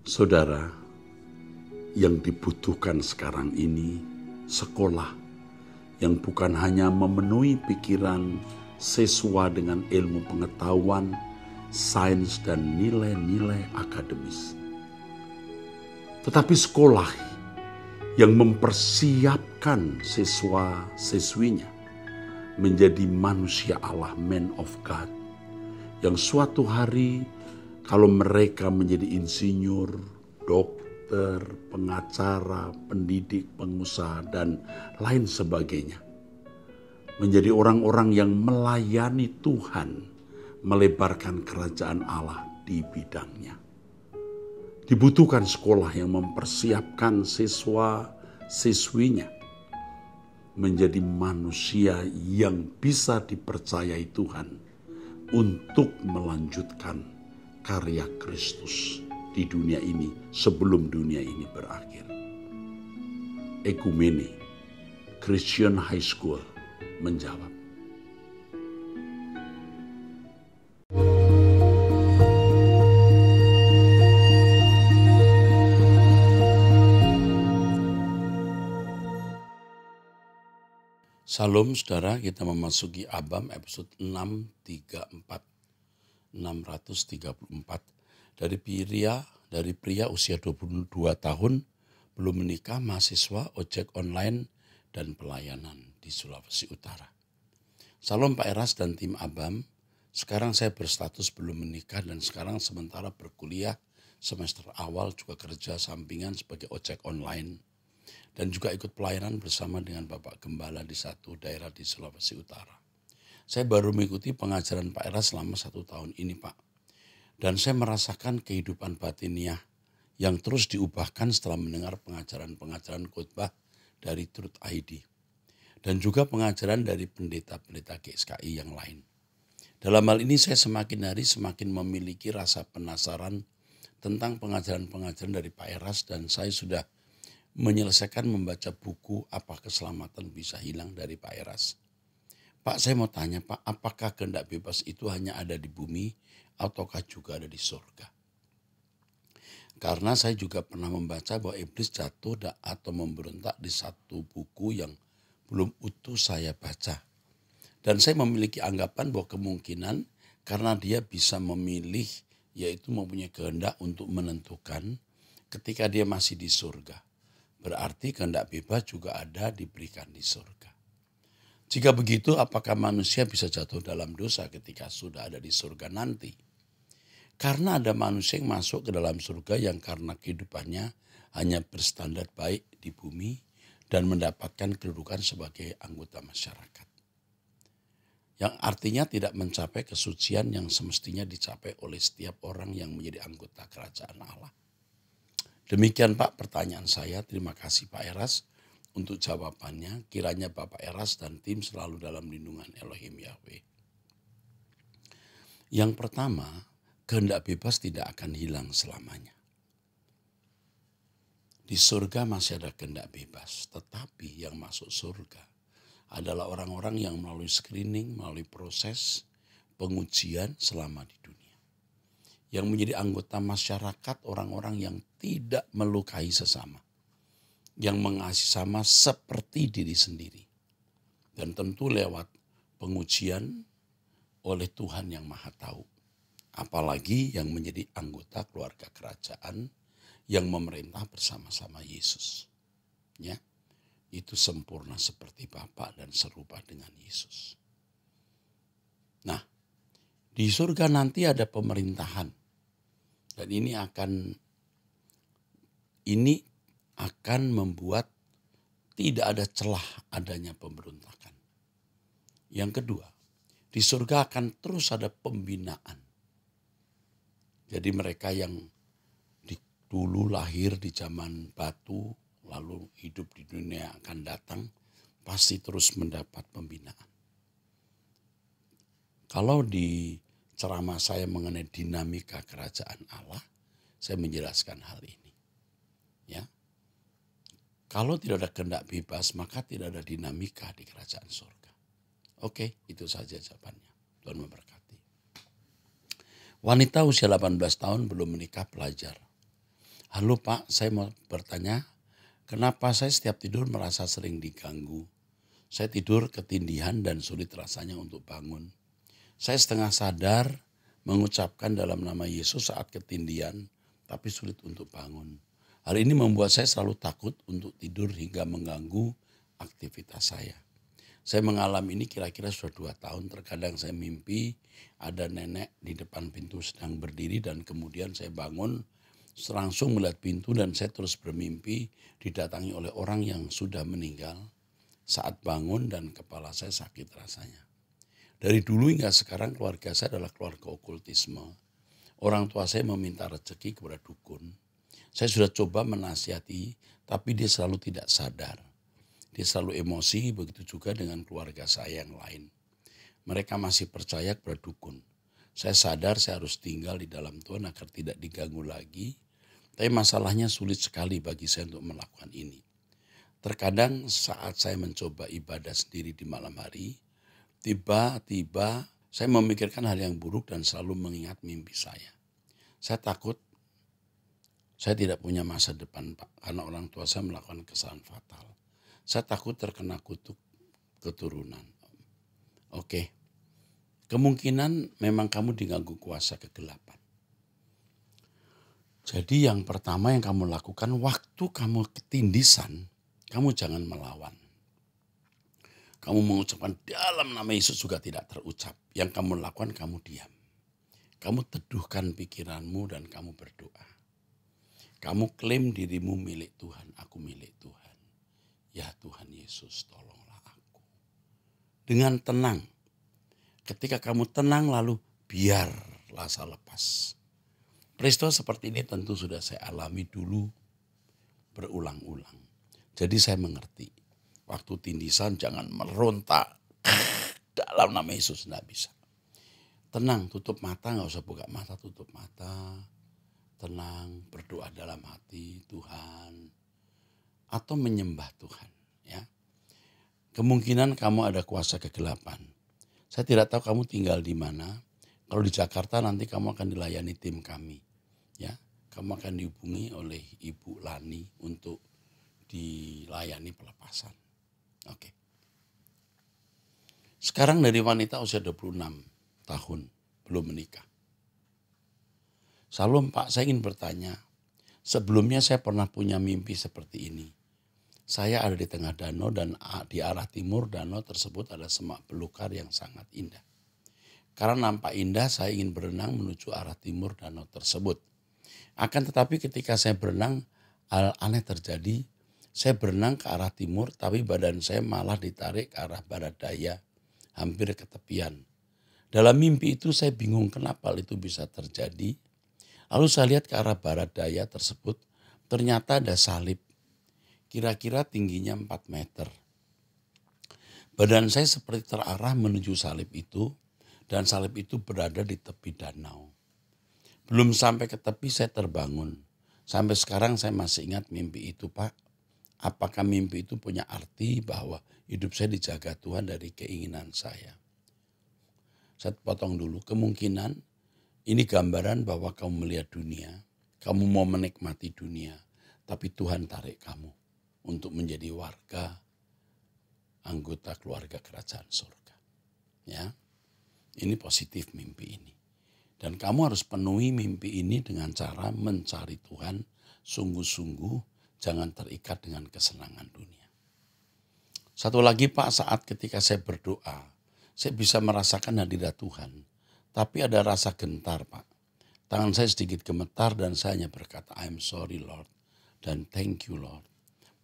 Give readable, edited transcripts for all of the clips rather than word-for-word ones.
Saudara, yang dibutuhkan sekarang ini sekolah yang bukan hanya memenuhi pikiran siswa dengan ilmu pengetahuan, sains, dan nilai-nilai akademis. Tetapi sekolah yang mempersiapkan siswa-siswinya menjadi manusia Allah, man of God, yang suatu hari kalau mereka menjadi insinyur, dokter, pengacara, pendidik, pengusaha, dan lain sebagainya, menjadi orang-orang yang melayani Tuhan, melebarkan kerajaan Allah di bidangnya. Dibutuhkan sekolah yang mempersiapkan siswa-siswinya menjadi manusia yang bisa dipercayai Tuhan untuk melanjutkan karya Kristus di dunia ini sebelum dunia ini berakhir. Ekumene Christian High School menjawab. Salam saudara, kita memasuki Abam episode 634 dari pria usia 22 tahun belum menikah, mahasiswa, ojek online, dan pelayanan di Sulawesi Utara. Salam Pak Eras dan tim Abam, sekarang saya berstatus belum menikah dan sekarang sementara berkuliah semester awal juga kerja sampingan sebagai ojek online. Dan juga ikut pelayanan bersama dengan Bapak Gembala di satu daerah di Sulawesi Utara. Saya baru mengikuti pengajaran Pak Eras selama 1 tahun ini Pak. Dan saya merasakan kehidupan batiniah yang terus diubahkan setelah mendengar pengajaran-pengajaran khotbah dari Truth ID. Dan juga pengajaran dari pendeta-pendeta GSKI yang lain. Dalam hal ini saya semakin hari semakin memiliki rasa penasaran tentang pengajaran-pengajaran dari Pak Eras, dan saya sudah menyelesaikan membaca buku Apa Keselamatan Bisa Hilang dari Pak Eras. Pak, saya mau tanya Pak, apakah kehendak bebas itu hanya ada di bumi ataukah juga ada di surga? Karena saya juga pernah membaca bahwa iblis jatuh atau memberontak di satu buku yang belum utuh saya baca. Dan saya memiliki anggapan bahwa kemungkinan karena dia bisa memilih, yaitu mempunyai kehendak untuk menentukan ketika dia masih di surga. Berarti kehendak bebas juga ada diberikan di surga. Jika begitu, apakah manusia bisa jatuh dalam dosa ketika sudah ada di surga nanti? Karena ada manusia yang masuk ke dalam surga yang karena kehidupannya hanya berstandar baik di bumi dan mendapatkan kedudukan sebagai anggota masyarakat. Yang artinya tidak mencapai kesucian yang semestinya dicapai oleh setiap orang yang menjadi anggota kerajaan Allah. Demikian Pak pertanyaan saya. Terima kasih Pak Eras untuk jawabannya. Kiranya Bapak Eras dan tim selalu dalam lindungan Elohim Yahweh. Yang pertama, kehendak bebas tidak akan hilang selamanya. Di surga masih ada kehendak bebas, tetapi yang masuk surga adalah orang-orang yang melalui screening, melalui proses pengujian selama di dunia. Yang menjadi anggota masyarakat orang-orang yang tidak melukai sesama. Yang mengasihi sama seperti diri sendiri. Dan tentu lewat pengujian oleh Tuhan yang Maha Tahu. Apalagi yang menjadi anggota keluarga kerajaan yang memerintah bersama-sama Yesus. Ya, itu sempurna seperti Bapa dan serupa dengan Yesus. Nah, di surga nanti ada pemerintahan. Dan ini akan membuat tidak ada celah adanya pemberontakan. Yang kedua, di surga akan terus ada pembinaan. Jadi mereka yang dulu lahir di zaman batu, lalu hidup di dunia akan datang, pasti terus mendapat pembinaan. Kalau di ceramah saya mengenai dinamika kerajaan Allah, saya menjelaskan hal ini. Ya, kalau tidak ada kehendak bebas, maka tidak ada dinamika di kerajaan surga. Oke, itu saja jawabannya. Tuhan memberkati. Wanita usia 18 tahun belum menikah pelajar. Halo Pak, saya mau bertanya, kenapa saya setiap tidur merasa sering diganggu? Saya tidur ketindihan dan sulit rasanya untuk bangun. Saya setengah sadar mengucapkan dalam nama Yesus saat ketindihan, tapi sulit untuk bangun. Hal ini membuat saya selalu takut untuk tidur hingga mengganggu aktivitas saya. Saya mengalami ini kira-kira sudah 2 tahun. Terkadang saya mimpi ada nenek di depan pintu sedang berdiri dan kemudian saya bangun langsung melihat pintu dan saya terus bermimpi didatangi oleh orang yang sudah meninggal. Saat bangun dan kepala saya sakit rasanya. Dari dulu hingga sekarang keluarga saya adalah keluarga okultisme. Orang tua saya meminta rezeki kepada dukun. Saya sudah coba menasihati tapi dia selalu tidak sadar. Dia selalu emosi, begitu juga dengan keluarga saya yang lain. Mereka masih percaya kepada dukun. Saya sadar saya harus tinggal di dalam Tuhan agar tidak diganggu lagi. Tapi masalahnya sulit sekali bagi saya untuk melakukan ini. Terkadang saat saya mencoba ibadah sendiri di malam hari, tiba-tiba saya memikirkan hal yang buruk dan selalu mengingat mimpi saya. Saya takut saya tidak punya masa depan Pak, karena orang tua saya melakukan kesalahan fatal. Saya takut terkena kutuk keturunan. Oke, kemungkinan memang kamu diganggu kuasa kegelapan. Jadi yang pertama yang kamu lakukan waktu kamu ketindisan, kamu jangan melawan. Kamu mengucapkan dalam nama Yesus juga tidak terucap. Yang kamu lakukan kamu diam. Kamu teduhkan pikiranmu dan kamu berdoa. Kamu klaim dirimu milik Tuhan, aku milik Tuhan. Ya Tuhan Yesus, tolonglah aku. Dengan tenang. Ketika kamu tenang lalu biarlah saya lepas. Peristiwa seperti ini tentu sudah saya alami dulu berulang-ulang. Jadi saya mengerti. Waktu tindisan jangan merontak. Dalam nama Yesus tidak bisa. Tenang, tutup mata, gak usah buka mata, tutup mata. Tenang, berdoa dalam hati Tuhan. Atau menyembah Tuhan. Ya. Kemungkinan kamu ada kuasa kegelapan. Saya tidak tahu kamu tinggal di mana. Kalau di Jakarta nanti kamu akan dilayani tim kami. Ya, kamu akan dihubungi oleh Ibu Lani untuk dilayani pelepasan. Oke. Sekarang dari wanita usia 26 tahun belum menikah. Salam Pak, saya ingin bertanya. Sebelumnya saya pernah punya mimpi seperti ini. Saya ada di tengah danau dan di arah timur danau tersebut ada semak belukar yang sangat indah. Karena nampak indah, saya ingin berenang menuju arah timur danau tersebut. Akan tetapi ketika saya berenang, hal aneh terjadi. Saya berenang ke arah timur, tapi badan saya malah ditarik ke arah barat daya, hampir ke tepian. Dalam mimpi itu saya bingung kenapa itu bisa terjadi. Lalu saya lihat ke arah barat daya tersebut, ternyata ada salib. Kira-kira tingginya 4 meter. Badan saya seperti terarah menuju salib itu dan salib itu berada di tepi danau. Belum sampai ke tepi saya terbangun. Sampai sekarang saya masih ingat mimpi itu Pak. Apakah mimpi itu punya arti bahwa hidup saya dijaga Tuhan dari keinginan saya? Saya potong dulu. Kemungkinan ini gambaran bahwa kamu melihat dunia. Kamu mau menikmati dunia. Tapi Tuhan tarik kamu untuk menjadi warga, anggota keluarga kerajaan surga. Ya, ini positif mimpi ini. Dan kamu harus penuhi mimpi ini dengan cara mencari Tuhan sungguh-sungguh, jangan terikat dengan kesenangan dunia. Satu lagi Pak, saat ketika saya berdoa, saya bisa merasakan hadirat Tuhan. Tapi ada rasa gentar Pak. Tangan saya sedikit gemetar dan saya hanya berkata, I'm sorry Lord. Dan thank you Lord.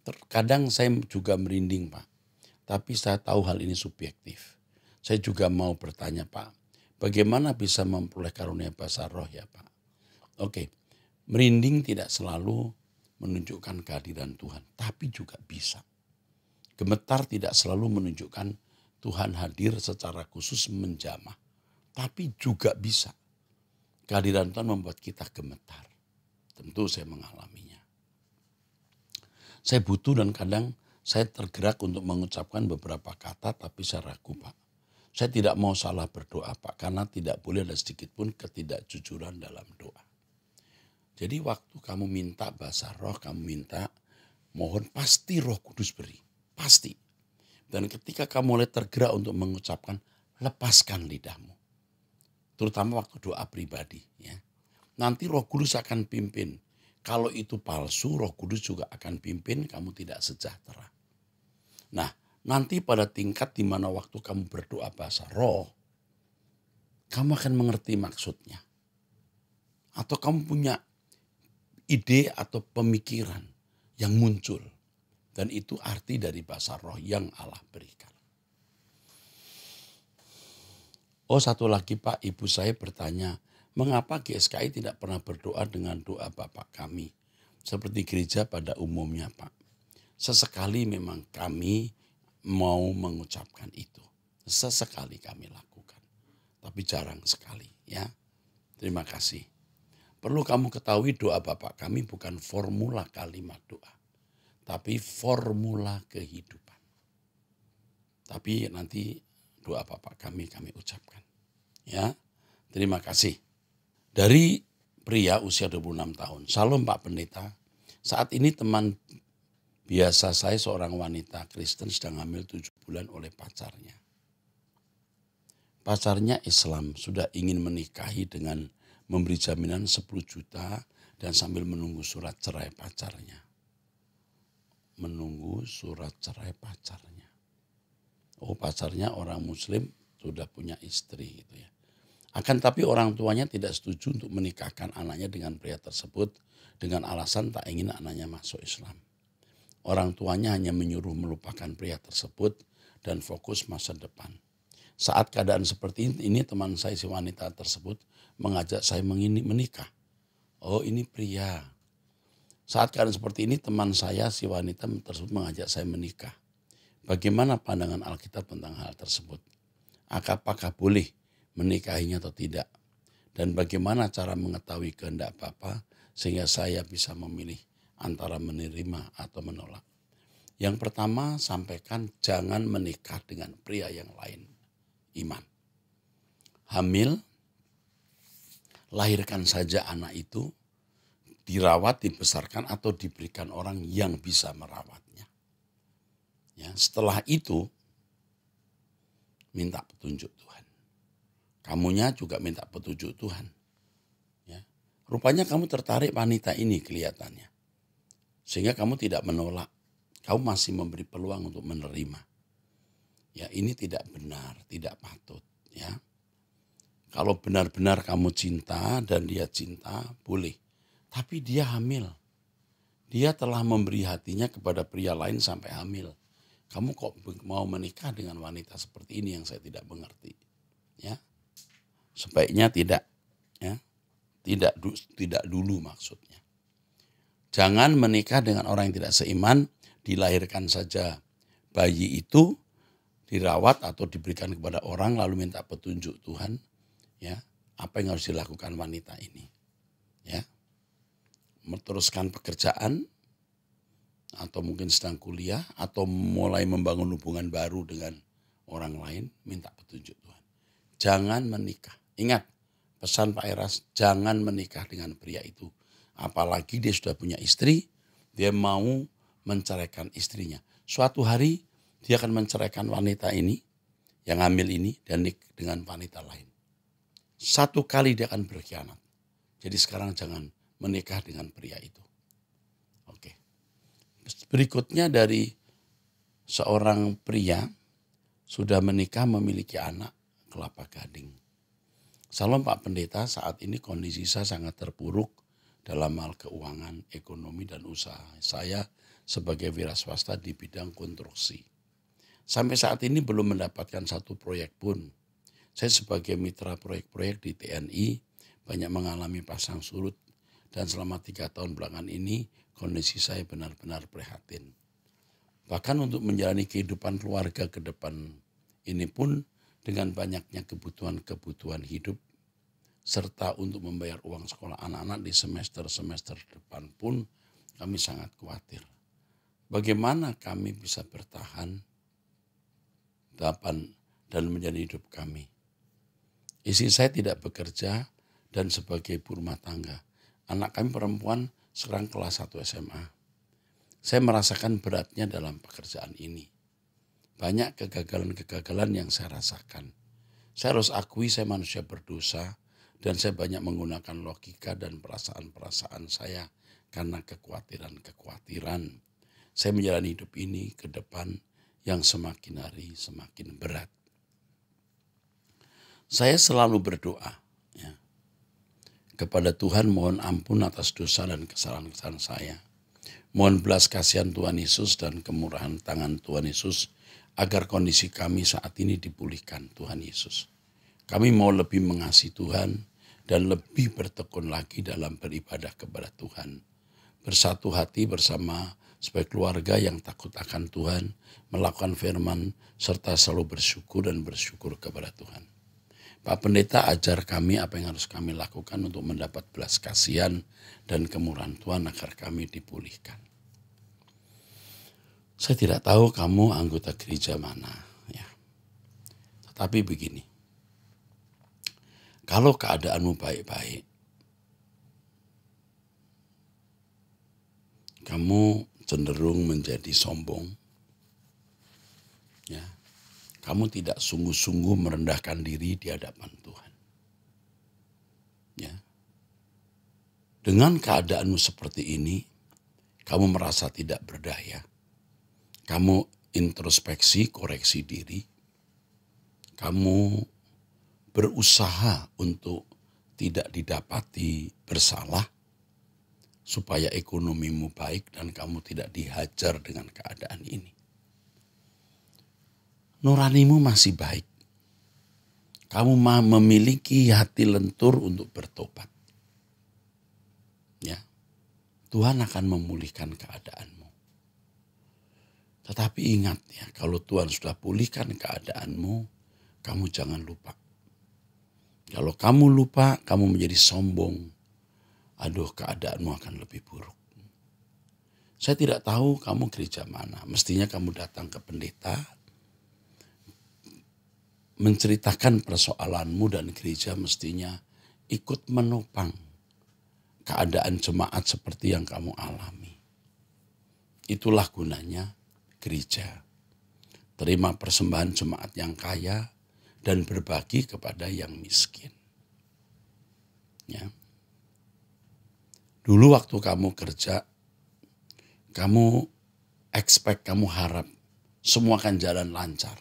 Terkadang saya juga merinding Pak. Tapi saya tahu hal ini subjektif. Saya juga mau bertanya Pak. Bagaimana bisa memperoleh karunia bahasa roh ya Pak? Oke, merinding tidak selalu menunjukkan kehadiran Tuhan. Tapi juga bisa. Gemetar tidak selalu menunjukkan Tuhan hadir secara khusus menjamah. Tapi juga bisa. Kehadiran Tuhan membuat kita gemetar. Tentu saya mengalaminya. Saya butuh dan kadang saya tergerak untuk mengucapkan beberapa kata tapi saya ragu Pak. Saya tidak mau salah berdoa Pak karena tidak boleh ada sedikit pun ketidakjujuran dalam doa. Jadi waktu kamu minta bahasa roh, kamu minta, mohon pasti Roh Kudus beri. Pasti. Dan ketika kamu mulai tergerak untuk mengucapkan, lepaskan lidahmu. Terutama waktu doa pribadi. Ya. Nanti Roh Kudus akan pimpin. Kalau itu palsu, Roh Kudus juga akan pimpin, kamu tidak sejahtera. Nah, nanti pada tingkat di mana waktu kamu berdoa bahasa roh, kamu akan mengerti maksudnya. Atau kamu punya ide atau pemikiran yang muncul. Dan itu arti dari bahasa roh yang Allah berikan. Oh, satu lagi Pak, ibu saya bertanya, mengapa GSKI tidak pernah berdoa dengan doa Bapak kami? Seperti gereja pada umumnya Pak. Sesekali memang kami mau mengucapkan itu. Sesekali kami lakukan. Tapi jarang sekali ya. Terima kasih. Perlu kamu ketahui doa Bapak kami bukan formula kalimat doa. Tapi formula kehidupan. Tapi nanti doa Bapak kami ucapkan. Ya, terima kasih. Dari pria usia 26 tahun. Salam Pak Pendeta. Saat ini teman biasa saya seorang wanita Kristen sedang hamil 7 bulan oleh pacarnya. Pacarnya Islam sudah ingin menikahi dengan memberi jaminan 10 juta dan sambil menunggu surat cerai pacarnya. Menunggu surat cerai pacarnya. Oh, pacarnya orang Muslim sudah punya istri gitu ya. Akan tapi orang tuanya tidak setuju untuk menikahkan anaknya dengan pria tersebut dengan alasan tak ingin anaknya masuk Islam. Orang tuanya hanya menyuruh melupakan pria tersebut dan fokus masa depan. Saat keadaan seperti ini teman saya si wanita tersebut mengajak saya menikah. Oh, ini pria. Saat keadaan seperti ini teman saya si wanita tersebut mengajak saya menikah. Bagaimana pandangan Alkitab tentang hal tersebut? Apakah boleh menikahinya atau tidak? Dan bagaimana cara mengetahui kehendak Bapa sehingga saya bisa memilih antara menerima atau menolak? Yang pertama, sampaikan jangan menikah dengan pria yang lain. Iman. Hamil, lahirkan saja anak itu, dirawat, dibesarkan atau diberikan orang yang bisa merawatnya. Ya, setelah itu, minta petunjuk Tuhan. Kamunya juga minta petunjuk Tuhan. Ya. Rupanya kamu tertarik wanita ini kelihatannya. Sehingga kamu tidak menolak. Kamu masih memberi peluang untuk menerima. Ya, ini tidak benar, tidak patut. Ya. Kalau benar-benar kamu cinta dan dia cinta, boleh. Tapi dia hamil. Dia telah memberi hatinya kepada pria lain sampai hamil. Kamu kok mau menikah dengan wanita seperti ini yang saya tidak mengerti. Ya. Sebaiknya tidak. Ya. Tidak dulu maksudnya. Jangan menikah dengan orang yang tidak seiman, dilahirkan saja bayi itu, dirawat atau diberikan kepada orang lalu minta petunjuk Tuhan, ya, apa yang harus dilakukan wanita ini, ya, meneruskan pekerjaan atau mungkin sedang kuliah atau mulai membangun hubungan baru dengan orang lain, minta petunjuk Tuhan. Jangan menikah. Ingat pesan Pak Eras, jangan menikah dengan pria itu, apalagi dia sudah punya istri, dia mau menceraikan istrinya. Suatu hari dia akan menceraikan wanita ini, yang hamil ini, dan dengan wanita lain. Satu kali dia akan berkhianat. Jadi sekarang jangan menikah dengan pria itu. Oke. Berikutnya dari seorang pria sudah menikah memiliki anak kelapa gading. Salam Pak Pendeta, saat ini kondisi saya sangat terpuruk dalam hal keuangan, ekonomi, dan usaha. Saya sebagai wira swasta di bidang konstruksi. Sampai saat ini belum mendapatkan satu proyek pun. Saya sebagai mitra proyek-proyek di TNI banyak mengalami pasang surut. Dan selama 3 tahun belakangan ini kondisi saya benar-benar prihatin. Bahkan untuk menjalani kehidupan keluarga ke depan ini pun dengan banyaknya kebutuhan hidup. Serta untuk membayar uang sekolah anak-anak di semester-semester depan pun kami sangat khawatir. Bagaimana kami bisa bertahan dan menjadi hidup kami. Istri saya tidak bekerja dan sebagai ibu rumah tangga. Anak kami perempuan sekarang kelas 1 SMA. Saya merasakan beratnya dalam pekerjaan ini. Banyak kegagalan-kegagalan yang saya rasakan. Saya harus akui saya manusia berdosa dan saya banyak menggunakan logika dan perasaan-perasaan saya karena kekhawatiran-kekhawatiran. Saya menjalani hidup ini ke depan yang semakin hari semakin berat. Saya selalu berdoa kepada Tuhan, mohon ampun atas dosa dan kesalahan-kesalahan saya. Mohon belas kasihan Tuhan Yesus dan kemurahan tangan Tuhan Yesus agar kondisi kami saat ini dipulihkan Tuhan Yesus. Kami mau lebih mengasihi Tuhan dan lebih bertekun lagi dalam beribadah kepada Tuhan. Bersatu hati bersama sebagai keluarga yang takut akan Tuhan, melakukan firman, serta selalu bersyukur kepada Tuhan. Pak Pendeta, ajar kami apa yang harus kami lakukan untuk mendapat belas kasihan dan kemurahan Tuhan agar kami dipulihkan. Saya tidak tahu kamu anggota gereja mana, ya. Tetapi begini, kalau keadaanmu baik-baik, kamu cenderung menjadi sombong, ya. Kamu tidak sungguh-sungguh merendahkan diri di hadapan Tuhan. Ya. Dengan keadaanmu seperti ini, kamu merasa tidak berdaya. Kamu introspeksi, koreksi diri. Kamu berusaha untuk tidak didapati bersalah, supaya ekonomimu baik dan kamu tidak dihajar dengan keadaan ini. Nuranimu masih baik. Kamu memiliki hati lentur untuk bertobat. Ya. Tuhan akan memulihkan keadaanmu. Tetapi ingat ya, kalau Tuhan sudah pulihkan keadaanmu, kamu jangan lupa. Kalau kamu lupa, kamu menjadi sombong. Aduh, keadaanmu akan lebih buruk. Saya tidak tahu kamu gereja mana. Mestinya kamu datang ke pendeta, menceritakan persoalanmu, dan gereja mestinya ikut menopang keadaan jemaat seperti yang kamu alami. Itulah gunanya gereja. Terima persembahan jemaat yang kaya dan berbagi kepada yang miskin. Ya. Dulu waktu kamu kerja, kamu kamu harap semua akan jalan lancar.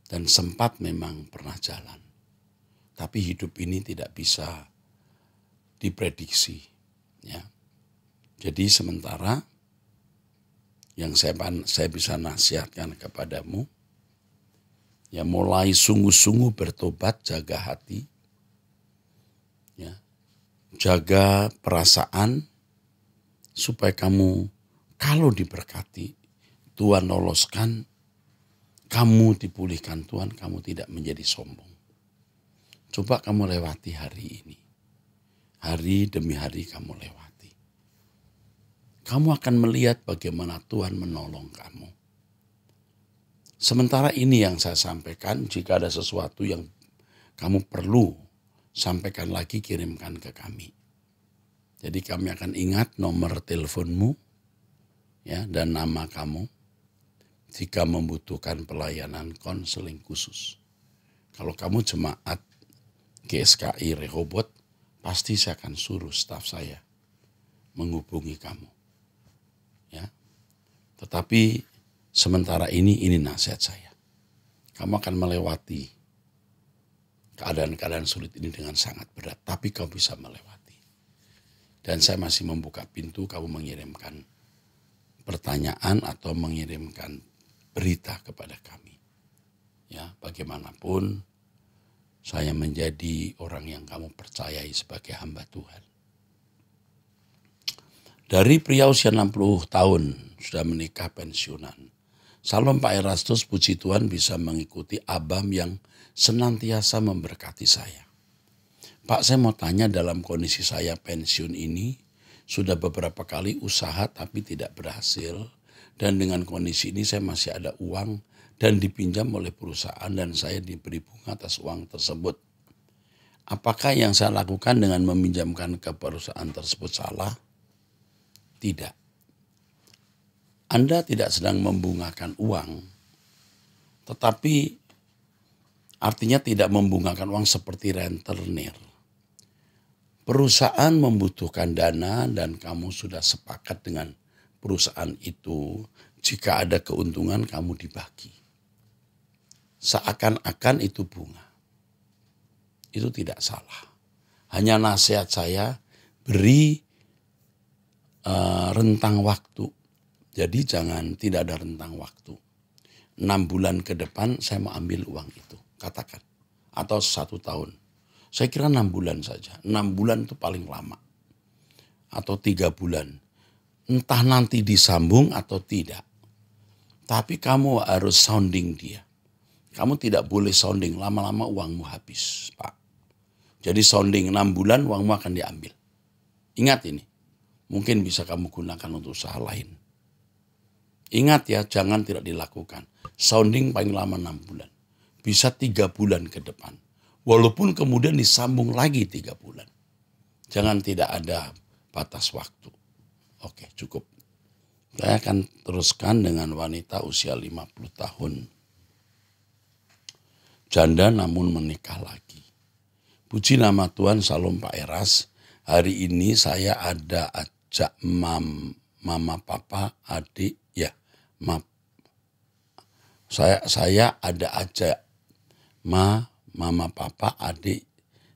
Dan sempat memang pernah jalan. Tapi hidup ini tidak bisa diprediksi. Ya. Jadi sementara yang saya bisa nasihatkan kepadamu, ya mulai sungguh-sungguh bertobat, jaga hati. Ya. Jaga perasaan supaya kamu kalau diberkati, Tuhan loloskan, kamu dipulihkan Tuhan, kamu tidak menjadi sombong. Coba kamu lewati hari ini. Hari demi hari kamu lewati. Kamu akan melihat bagaimana Tuhan menolong kamu. Sementara ini yang saya sampaikan, jika ada sesuatu yang kamu perlu, sampaikan lagi, kirimkan ke kami. Jadi kami akan ingat nomor teleponmu, ya, dan nama kamu. Jika membutuhkan pelayanan konseling khusus. Kalau kamu jemaat GSKI Rehoboth, pasti saya akan suruh staf saya menghubungi kamu. Ya. Tetapi sementara ini nasihat saya. Kamu akan melewati keadaan-keadaan sulit ini dengan sangat berat, tapi kamu bisa melewati. Dan saya masih membuka pintu, kamu mengirimkan pertanyaan atau mengirimkan berita kepada kami. Ya, bagaimanapun saya menjadi orang yang kamu percayai sebagai hamba Tuhan. Dari pria usia 60 tahun sudah menikah pensiunan. Salam Pak Erastus, puji Tuhan bisa mengikuti Abam yang senantiasa memberkati saya. Pak, saya mau tanya, dalam kondisi saya pensiun ini, sudah beberapa kali usaha tapi tidak berhasil. Dan dengan kondisi ini saya masih ada uang dan dipinjam oleh perusahaan dan saya diberi bunga atas uang tersebut. Apakah yang saya lakukan dengan meminjamkan ke perusahaan tersebut salah? Tidak. Anda tidak sedang membungakan uang, tetapi artinya tidak membungakan uang seperti rentenir. Perusahaan membutuhkan dana dan kamu sudah sepakat dengan perusahaan itu. Jika ada keuntungan kamu dibagi. Seakan-akan itu bunga. Itu tidak salah. Hanya nasihat saya, beri rentang waktu. Jadi tidak ada rentang waktu. 6 bulan ke depan saya mau ambil uang itu, katakan. Atau 1 tahun. Saya kira 6 bulan saja. 6 bulan itu paling lama. Atau 3 bulan. Entah nanti disambung atau tidak. Tapi kamu harus sounding dia. Kamu tidak boleh sounding, lama-lama uangmu habis, Pak. Jadi sounding 6 bulan uangmu akan diambil. Ingat ini, mungkin bisa kamu gunakan untuk usaha lain. Ingat ya, jangan tidak dilakukan. Sounding paling lama 6 bulan. Bisa 3 bulan ke depan. Walaupun kemudian disambung lagi 3 bulan. Jangan tidak ada batas waktu. Oke, cukup. Saya akan teruskan dengan wanita usia 50 tahun. Janda namun menikah lagi. Puji nama Tuhan, Salam Pak Eras. Hari ini saya ada ajak mama, papa, adik. Ya, maaf. Saya ada ajak mama, papa, adik.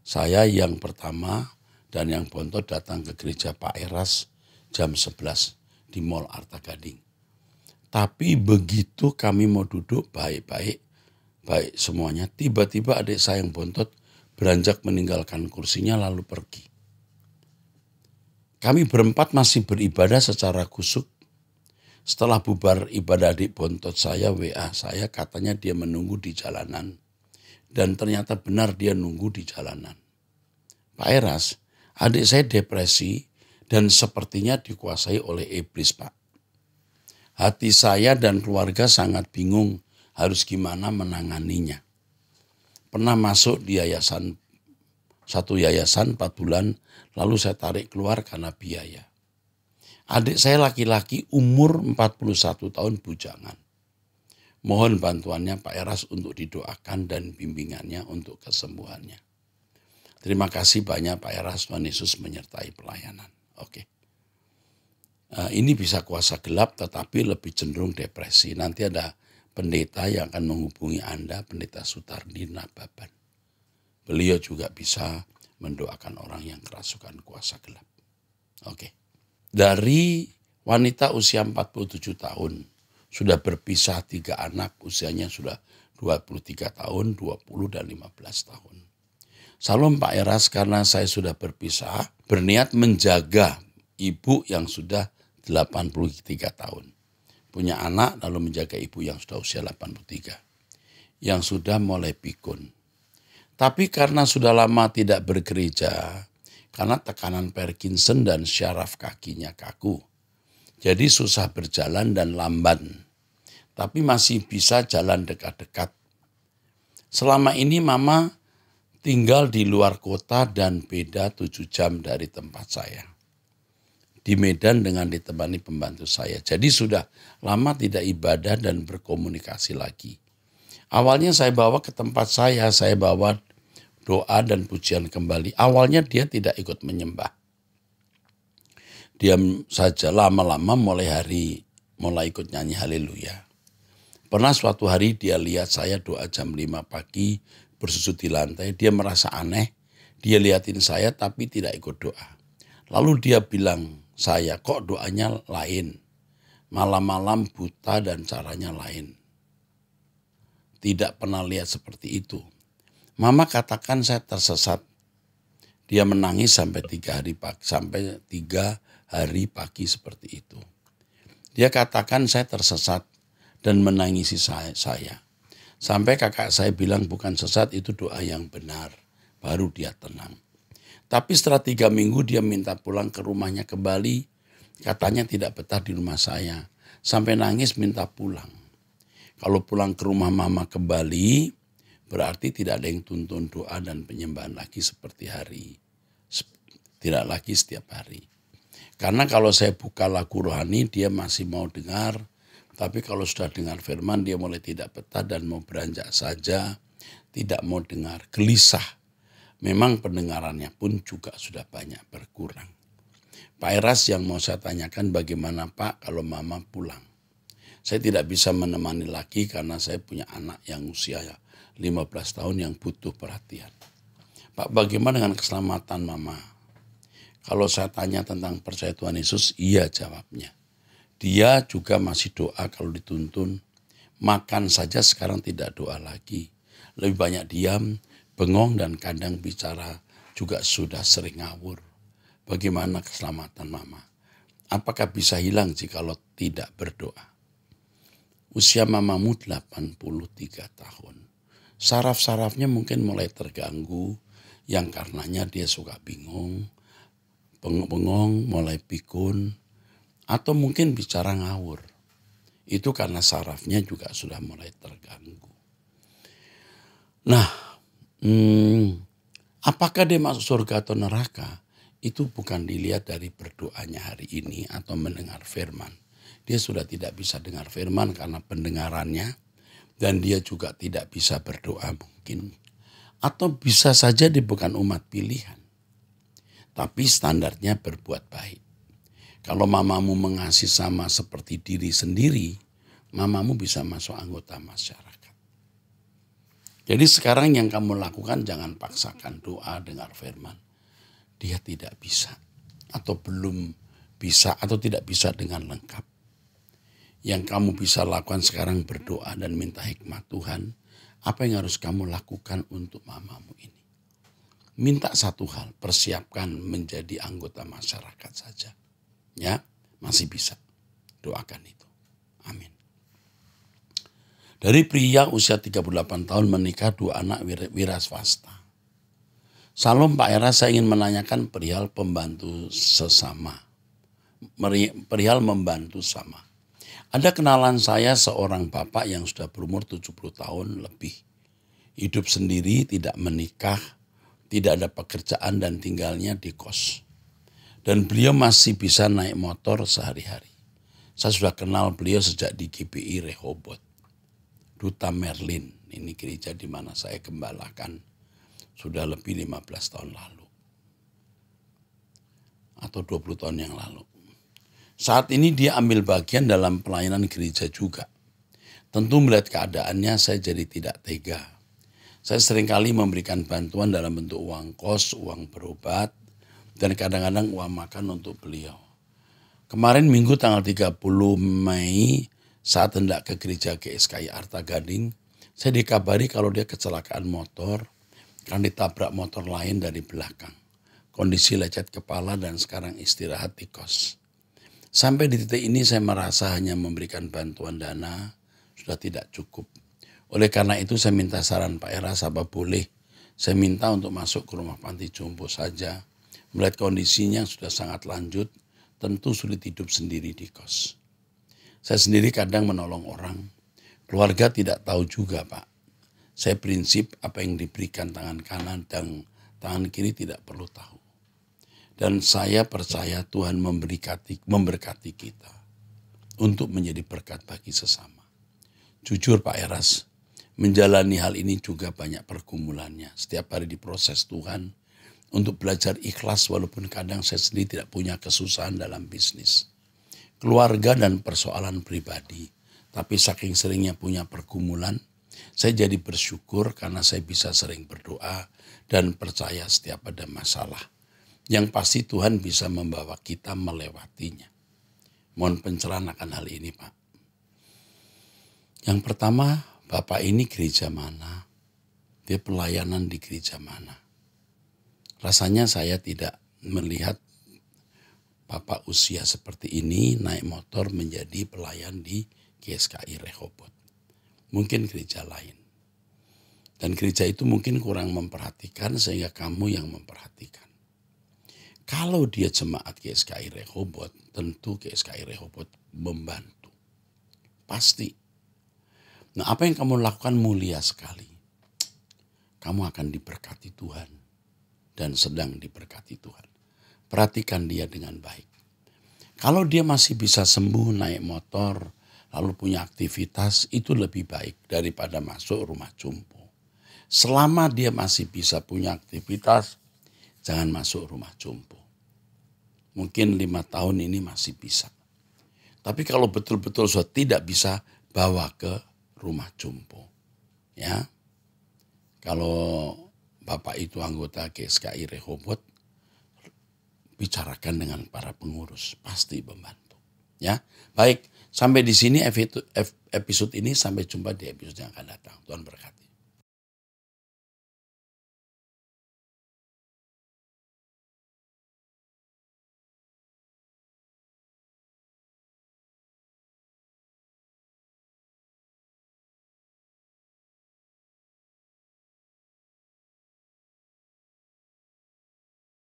Saya yang pertama dan yang bontot datang ke gereja Pak Eras jam 11. Di Mall Arta Gading. Tapi begitu kami mau duduk baik semuanya, tiba-tiba adik saya yang bontot beranjak meninggalkan kursinya lalu pergi. Kami berempat masih beribadah secara kusuk. Setelah bubar ibadah adik bontot saya WA saya, katanya dia menunggu di jalanan. Dan ternyata benar dia nunggu di jalanan. Pak Eras, adik saya depresi dan sepertinya dikuasai oleh iblis, Pak. Hati saya dan keluarga sangat bingung harus gimana menanganinya. Pernah masuk di satu yayasan 4 bulan, lalu saya tarik keluar karena biaya. Adik saya laki-laki umur 41 tahun bujangan. Mohon bantuannya Pak Eras untuk didoakan dan bimbingannya untuk kesembuhannya. Terima kasih banyak Pak Eras, Tuhan Yesus menyertai pelayanan. Oke. Ini bisa kuasa gelap tetapi lebih cenderung depresi. Nanti ada pendeta yang akan menghubungi Anda, pendeta Sutardi Nababan. Beliau juga bisa mendoakan orang yang kerasukan kuasa gelap. Oke. Dari wanita usia 47 tahun, sudah berpisah 3 anak, usianya sudah 23 tahun, 20 dan 15 tahun. Salam Pak Eras, karena saya sudah berpisah, berniat menjaga ibu yang sudah 83 tahun. Punya anak lalu menjaga ibu yang sudah usia 83. Yang sudah mulai pikun. Tapi karena sudah lama tidak bergereja, karena tekanan Parkinson dan syaraf kakinya kaku. Jadi susah berjalan dan lamban. Tapi masih bisa jalan dekat-dekat. Selama ini mama tinggal di luar kota dan beda 7 jam dari tempat saya. Di Medan dengan ditemani pembantu saya. Jadi sudah lama tidak ibadah dan berkomunikasi lagi. Awalnya saya bawa ke tempat saya bawa doa dan pujian kembali. Awalnya dia tidak ikut menyembah. Diam saja, lama-lama mulai ikut nyanyi haleluya. Pernah suatu hari dia lihat saya doa jam 5 pagi, bersujud di lantai, dia merasa aneh, dia liatin saya tapi tidak ikut doa. Lalu dia bilang, saya kok doanya lain, malam-malam buta dan caranya lain. Tidak pernah lihat seperti itu. Mama katakan saya tersesat. Dia menangis sampai 3 hari pagi seperti itu. Dia katakan saya tersesat dan menangisi saya. Sampai kakak saya bilang bukan sesat, itu doa yang benar. Baru dia tenang. Tapi setelah 3 minggu dia minta pulang ke rumahnya kembali. Katanya tidak betah di rumah saya. Sampai nangis minta pulang. Kalau pulang ke rumah mama kembali, berarti tidak ada yang tuntun doa dan penyembahan lagi seperti tidak lagi setiap hari. Karena kalau saya buka lagu rohani, dia masih mau dengar, tapi kalau sudah dengar firman, dia mulai tidak betah dan mau beranjak saja, tidak mau dengar, gelisah. Memang pendengarannya pun juga sudah banyak berkurang. Pak Eras, yang mau saya tanyakan, bagaimana Pak kalau mama pulang? Saya tidak bisa menemani lagi karena saya punya anak yang usia 15 tahun yang butuh perhatian. Pak, bagaimana dengan keselamatan mama? Kalau saya tanya tentang percaya Tuhan Yesus, iya jawabnya. Dia juga masih doa kalau dituntun. Makan saja sekarang tidak doa lagi. Lebih banyak diam, bengong, dan kadang bicara juga sudah sering ngawur. Bagaimana keselamatan mama? Apakah bisa hilang jikalau tidak berdoa? Usia mamamu 83 tahun. Saraf-sarafnya mungkin mulai terganggu, yang karenanya dia suka bingung, bengong, mulai pikun, atau mungkin bicara ngawur. Itu karena sarafnya juga sudah mulai terganggu. Nah, apakah dia masuk surga atau neraka? Itu bukan dilihat dari berdoanya hari ini atau mendengar firman. Dia sudah tidak bisa dengar firman karena pendengarannya, dan dia juga tidak bisa berdoa mungkin. Atau bisa saja dia bukan umat pilihan, tapi standarnya berbuat baik. Kalau mamamu mengasihi sama seperti diri sendiri, mamamu bisa masuk anggota masyarakat. Jadi sekarang yang kamu lakukan, jangan paksakan doa dengar firman. Dia tidak bisa atau belum bisa atau tidak bisa dengan lengkap. Yang kamu bisa lakukan sekarang berdoa dan minta hikmat Tuhan. Apa yang harus kamu lakukan untuk mamamu ini? Minta satu hal, persiapkan menjadi anggota masyarakat saja. Ya, masih bisa. Doakan itu. Amin. Dari pria usia 38 tahun menikah 2 anak wira swasta. Salam Pak Eras, saya ingin menanyakan perihal pembantu sesama. Perihal membantu sama. Ada kenalan saya seorang bapak yang sudah berumur 70 tahun lebih. Hidup sendiri, tidak menikah, tidak ada pekerjaan dan tinggalnya di kos. Dan beliau masih bisa naik motor sehari-hari. Saya sudah kenal beliau sejak di GBI Rehoboth. Duta Merlin, ini gereja di mana saya gembalakan. Sudah lebih 15 tahun lalu. Atau 20 tahun yang lalu. Saat ini dia ambil bagian dalam pelayanan gereja juga. Tentu melihat keadaannya saya jadi tidak tega. Saya seringkali memberikan bantuan dalam bentuk uang kos, uang berobat, dan kadang-kadang uang makan untuk beliau. Kemarin Minggu tanggal 30 Mei saat hendak ke gereja GSKI Arta Gading, saya dikabari kalau dia kecelakaan motor, kan ditabrak motor lain dari belakang. Kondisi lecet kepala dan sekarang istirahat di kos. Sampai di titik ini saya merasa hanya memberikan bantuan dana sudah tidak cukup. Oleh karena itu saya minta saran Pak Eras, apa boleh saya minta untuk masuk ke rumah panti jompo saja. Melihat kondisinya sudah sangat lanjut, tentu sulit hidup sendiri di kos. Saya sendiri kadang menolong orang. Keluarga tidak tahu juga Pak. Saya prinsip apa yang diberikan tangan kanan dan tangan kiri tidak perlu tahu. Dan saya percaya Tuhan memberkati kita untuk menjadi berkat bagi sesama. Jujur Pak Eras, menjalani hal ini juga banyak pergumulannya. Setiap hari diproses Tuhan untuk belajar ikhlas walaupun kadang saya sendiri tidak punya kesusahan dalam bisnis. Keluarga dan persoalan pribadi. Tapi saking seringnya punya pergumulan, saya jadi bersyukur karena saya bisa sering berdoa dan percaya setiap ada masalah. Yang pasti Tuhan bisa membawa kita melewatinya. Mohon pencerahan akan hal ini Pak. Yang pertama, Bapak ini gereja mana? Dia pelayanan di gereja mana? Rasanya saya tidak melihat Bapak usia seperti ini naik motor menjadi pelayan di GSKI Rehoboth. Mungkin gereja lain. Dan gereja itu mungkin kurang memperhatikan sehingga kamu yang memperhatikan. Kalau dia jemaat GSKI Rehoboth, tentu GSKI Rehoboth membantu. Pasti. Nah, apa yang kamu lakukan mulia sekali. kamu akan diberkati Tuhan dan sedang diberkati Tuhan. Perhatikan dia dengan baik. Kalau dia masih bisa sembuh naik motor, lalu punya aktivitas, itu lebih baik daripada masuk rumah jompo. Selama dia masih bisa punya aktivitas, jangan masuk rumah jompo. Mungkin 5 tahun ini masih bisa. Tapi kalau betul-betul sudah tidak bisa, bawa ke rumah jompo. Ya, kalau Bapak itu anggota GSKI Rehoboth, bicarakan dengan para pengurus, pasti membantu. Ya, baik. Sampai di sini episode ini, sampai jumpa di episode yang akan datang. Tuhan berkati.